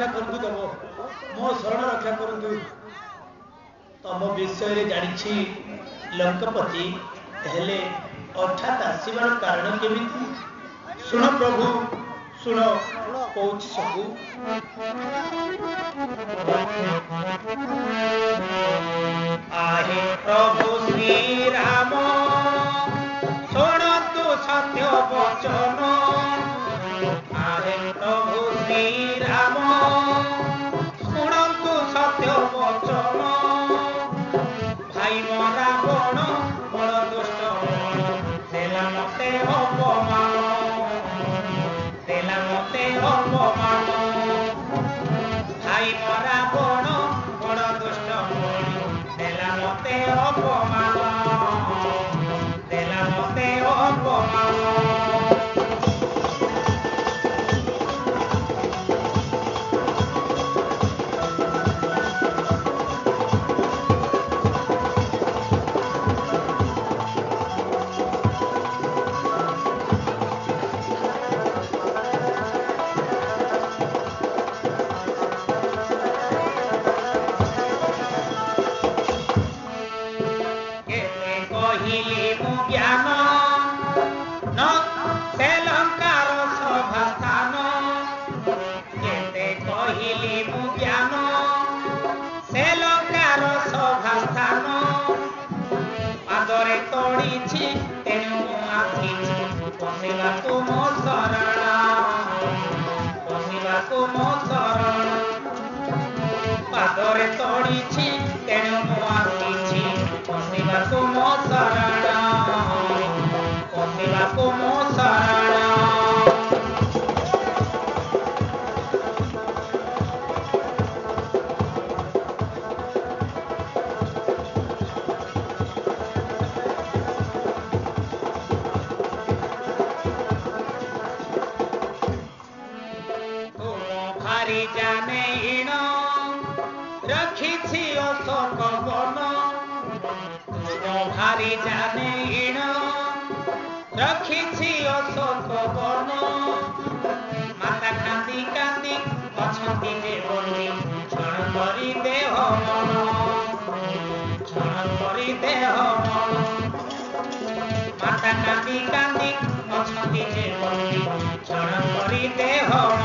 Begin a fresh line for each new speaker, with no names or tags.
रक्षा करतु तब मो शरण रक्षा करतु तम विषय जानी लंकपति हेले अर्थात आसवर कारण केमिति सुन प्रभु सुन कौच सबू आहे प्रभु श्री राम शुणतु सत्य वचन आहे प्रभु श्री राम शुणतु सत्य वचन भाई मरा बण बड़ दुष्ट देला मते अपमान देला मते अपमान भाई मरा बण बड़ दुष्ट देला मते अपमान देला मते अपमान पादरे तोड़ीछि तेणु मु आसीछि पशिबाकु मो शरण पशिबाकु मो शरण भारी जाने इण रखिछि अशोक वन तुम भारी जाने इण रखिछि अशोक वन माता कांदी कांदी अछंती जे बंदी क्षण करी देह मन क्षण करी देह मन माता कांदी कांदी अछंती जे बंदी क्षण करी देह